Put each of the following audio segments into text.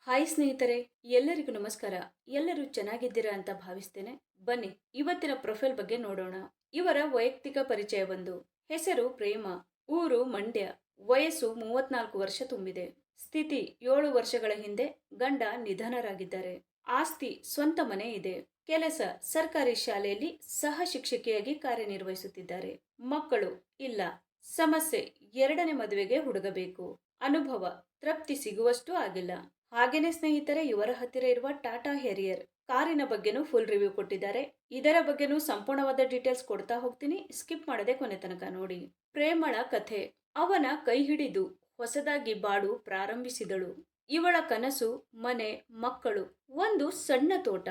Hi ಸ್ನೇಹಿತರೆ, ಎಲ್ಲರಿಗೂ ನಮಸ್ಕಾರ. ಎಲ್ಲರೂ ಚೆನ್ನಾಗಿದ್ದೀರಾ ಅಂತ ಭಾವಿಸ್ತೇನೆ. ಬನ್ನಿ ಇವತ್ತಿನ ಪ್ರೊಫೈಲ್ ಬಗ್ಗೆ ನೋಡೋಣ. ಇವರ ವೈಯಕ್ತಿಕ ಪರಿಚಯ ಬಂದು ಹೆಸರು ಪ್ರೇಮ, ಊರು ಮಂಡ್ಯ, ವಯಸ್ಸು 34 ವರ್ಷ ತುಂಬಿದೆ. ಸ್ಥಿತಿ 7 ವರ್ಷಗಳ ಹಿಂದೆ ಗಂಡ ನಿಧನರಾಗಿದ್ದಾರೆ. ಆಸ್ತಿ ಸ್ವಂತ ಮನೆ ಇದೆ. ಕೆಲಸ ಸರ್ಕಾರಿ ಶಾಲೆಯಲ್ಲಿ ಸಹ ಶಿಕ್ಷಕಿಯಾಗಿ ಕಾರ್ಯನಿರ್ವಹಿಸುತ್ತಿದ್ದಾರೆ. ಮಕ್ಕಳು ಇಲ್ಲ. ಸಮಸ್ಯೆ ಎರಡನೇ ಮದುವೆಗೆ ಹುಡುಗ ಬೇಕು. ಅನುಭವ ತೃಪ್ತಿ ಸಿಗುವಷ್ಟು ಆಗಿಲ್ಲ. ಹಾಗೇನೆ ಸ್ನೇಹಿತರೆ, ಇವರ ಹತ್ತಿರ ಇರುವ ಟಾಟಾ ಹೆರಿಯರ್ ಕಾರಿನ ಬಗ್ಗೆನೂ ಫುಲ್ ರಿವ್ಯೂ ಕೊಟ್ಟಿದ್ದಾರೆ. ಇದರ ಬಗ್ಗೆನೂ ಸಂಪೂರ್ಣವಾದ ಡೀಟೇಲ್ಸ್ ಕೊಡ್ತಾ ಹೋಗ್ತೀನಿ, ಸ್ಕಿಪ್ ಮಾಡದೆ ಕೊನೆ ತನಕ ನೋಡಿ. ಪ್ರೇಮಳ ಕಥೆ. ಅವನ ಕೈ ಹಿಡಿದು ಹೊಸದಾಗಿ ಬಾಳು ಪ್ರಾರಂಭಿಸಿದಳು. ಇವಳ ಕನಸು ಮನೆ, ಮಕ್ಕಳು, ಒಂದು ಸಣ್ಣ ತೋಟ.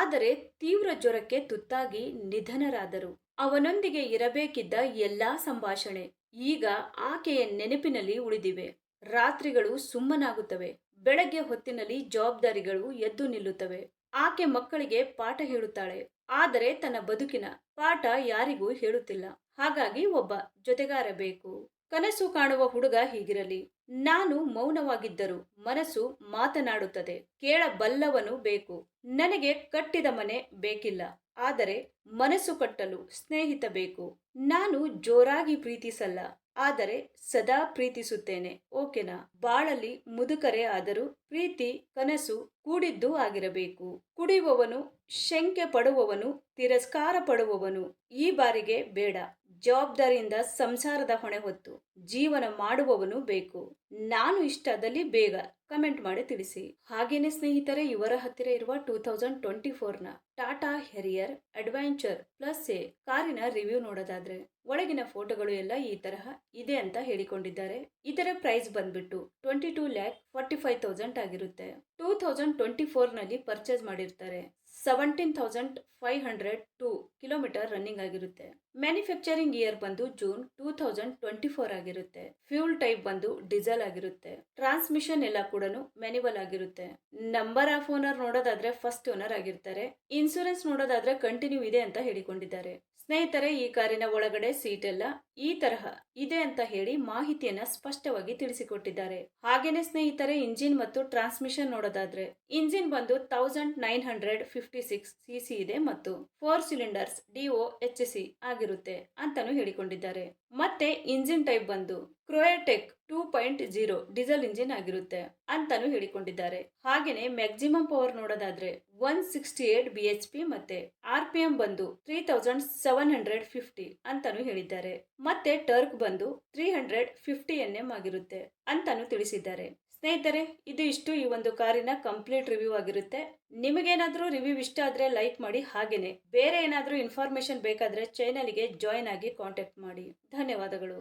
ಆದರೆ ತೀವ್ರ ಜ್ವರಕ್ಕೆ ತುತ್ತಾಗಿ ನಿಧನರಾದರು. ಅವನೊಂದಿಗೆ ಇರಬೇಕಿದ್ದ ಎಲ್ಲಾ ಸಂಭಾಷಣೆ ಈಗ ಆಕೆಯ ನೆನಪಿನಲ್ಲಿ ಉಳಿದಿವೆ. ರಾತ್ರಿಗಳು ಸುಮ್ಮನಾಗುತ್ತವೆ. ಬೆಳಗ್ಗೆ ಹೊತ್ತಿನಲ್ಲಿ ಜವಾಬ್ದಾರಿಗಳು ಎದ್ದು ನಿಲ್ಲುತ್ತವೆ. ಆಕೆ ಮಕ್ಕಳಿಗೆ ಪಾಠ ಹೇಳುತ್ತಾಳೆ, ಆದರೆ ತನ್ನ ಬದುಕಿನ ಪಾಠ ಯಾರಿಗೂ ಹೇಳುತ್ತಿಲ್ಲ. ಹಾಗಾಗಿ ಒಬ್ಬ ಜೊತೆಗಾರ ಬೇಕು. ಕನಸು ಕಾಣುವ ಹುಡುಗ ಹೀಗಿರಲಿ. ನಾನು ಮೌನವಾಗಿದ್ದರೂ ಮನಸ್ಸು ಮಾತನಾಡುತ್ತದೆ. ಕೇಳಬಲ್ಲವನು ಬೇಕು. ನನಗೆ ಕಟ್ಟಿದ ಮನೆ ಬೇಕಿಲ್ಲ, ಆದರೆ ಮನಸ್ಸು ಕಟ್ಟಲು ಸ್ನೇಹಿತ ಬೇಕು. ನಾನು ಜೋರಾಗಿ ಪ್ರೀತಿಸಲ್ಲ, ಆದರೆ ಸದಾ ಪ್ರೀತಿಸುತ್ತೇನೆ. ಓಕೆನಾ? ಬಾಳಲ್ಲಿ ಮುದುಕರೇ ಆದರೂ ಪ್ರೀತಿ ಕನಸು ಕೂಡಿದ್ದು ಆಗಿರಬೇಕು. ಕುಡಿಯುವವನು, ಶಂಕೆ ಪಡುವವನು, ತಿರಸ್ಕಾರ ಪಡುವವನು ಈ ಬಾರಿಗೆ ಬೇಡ. ಜವಾಬ್ದಾರಿಯಿಂದ ಸಂಸಾರದ ಹೊಣೆ ಹೊತ್ತು ಜೀವನ ಮಾಡುವವನು ಬೇಕು. ನಾನು ಇಷ್ಟದಲ್ಲಿ ಬೇಗ ಕಮೆಂಟ್ ಮಾಡಿ ತಿಳಿಸಿ. ಹಾಗೇನೆ ಸ್ನೇಹಿತರೆ, ಇವರ ಹತ್ತಿರ ಇರುವ 2024ನ ಟಾಟಾ ಹೆರಿಯರ್ ಅಡ್ವೆಂಚರ್ ಪ್ಲಸ್ ಎ ಕಾರಿನ ರಿವ್ಯೂ ನೋಡೋದಾದ್ರೆ ಒಳಗಿನ ಫೋಟೋಗಳು ಎಲ್ಲ ಈ ತರಹ ಇದೆ ಅಂತ ಹೇಳಿಕೊಂಡಿದ್ದಾರೆ. ಇದರ ಪ್ರೈಸ್ ಬಂದ್ಬಿಟ್ಟು 22,45,000 ಆಗಿರುತ್ತೆ. 2024ನಲ್ಲಿ ಪರ್ಚೇಸ್ ಮಾಡಿರ್ತಾರೆ. 17,502 ಕಿಲೋಮೀಟರ್ ರನ್ನಿಂಗ್ ಆಗಿರುತ್ತೆ. ಮ್ಯಾನುಫ್ಯಾಕ್ಚರಿಂಗ್ ಇಯರ್ ಬಂದು ಜೂನ್ 2024 ಆಗಿರುತ್ತೆ. ಫ್ಯೂಲ್ ಟೈಪ್ ಬಂದು ಡೀಸೆಲ್ ಆಗಿರುತ್ತೆ. ಟ್ರಾನ್ಸ್ಮಿಷನ್ ಎಲ್ಲ ಕೂಡ ಮ್ಯಾನ್ಯುವಲ್ ಆಗಿರುತ್ತೆ. ನಂಬರ್ ಆಫ್ ಓನರ್ ನೋಡೋದಾದ್ರೆ ಫಸ್ಟ್ ಓನರ್ ಆಗಿರ್ತಾರೆ. ಇನ್ಸೂರೆನ್ಸ್ ನೋಡೋದಾದ್ರೆ ಕಂಟಿನ್ಯೂ ಇದೆ ಅಂತ ಹೇಳಿಕೊಂಡಿದ್ದಾರೆ. ಸ್ನೇಹಿತರೆ, ಈ ಕಾರಿನ ಒಳಗಡೆ ಸೀಟ್ ಎಲ್ಲ ಈ ತರಹ ಇದೆ ಅಂತ ಹೇಳಿ ಮಾಹಿತಿಯನ್ನ ಸ್ಪಷ್ಟವಾಗಿ ತಿಳಿಸಿಕೊಟ್ಟಿದ್ದಾರೆ. ಹಾಗೇನೆ ಸ್ನೇಹಿತರೆ, ಇಂಜಿನ್ ಮತ್ತು ಟ್ರಾನ್ಸ್ಮಿಷನ್ ನೋಡೋದಾದ್ರೆ ಇಂಜಿನ್ ಬಂದು 1956 cc ಇದೆ ಮತ್ತು 4 ಸಿಲಿಂಡರ್ಸ್ DOHC ಆಗಿರುತ್ತೆ ಅಂತಾನು ಹೇಳಿಕೊಂಡಿದ್ದಾರೆ. ಮತ್ತೆ ಇಂಜಿನ್ ಟೈಪ್ ಬಂದು ಕ್ರೋಯಾಟೆಕ್ 2.0 ಡೀಸೆಲ್ ಇಂಜಿನ್ ಆಗಿರುತ್ತೆ ಅಂತಾನು ಹೇಳಿಕೊಂಡಿದ್ದಾರೆ. ಹಾಗೇನೆ ಮ್ಯಾಕ್ಸಿಮಮ್ ಪವರ್ ನೋಡೋದಾದ್ರೆ 168 BHP ಮತ್ತೆ RPM ಬಂದು 3750 ಅಂತಾನು ಹೇಳಿದ್ದಾರೆ. ಮತ್ತೆ ಟರ್ಕ್ ಬಂದು 350 Nm ಆಗಿರುತ್ತೆ ಅಂತಾನು ತಿಳಿಸಿದ್ದಾರೆ. ಸ್ನೇಹಿತರೆ, ಇದು ಇಷ್ಟು ಈ ಒಂದು ಕಾರಿನ ಕಂಪ್ಲೀಟ್ ರಿವ್ಯೂ ಆಗಿರುತ್ತೆ. ನಿಮಗೇನಾದ್ರೂ ರಿವ್ಯೂ ಇಷ್ಟ ಆದ್ರೆ ಲೈಕ್ ಮಾಡಿ. ಹಾಗೇನೆ ಬೇರೆ ಏನಾದ್ರೂ ಇನ್ಫಾರ್ಮೇಶನ್ ಬೇಕಾದ್ರೆ ಚಾನೆಲ್ಗೆ ಜಾಯಿನ್ ಆಗಿ ಕಾಂಟ್ಯಾಕ್ಟ್ ಮಾಡಿ. ಧನ್ಯವಾದಗಳು.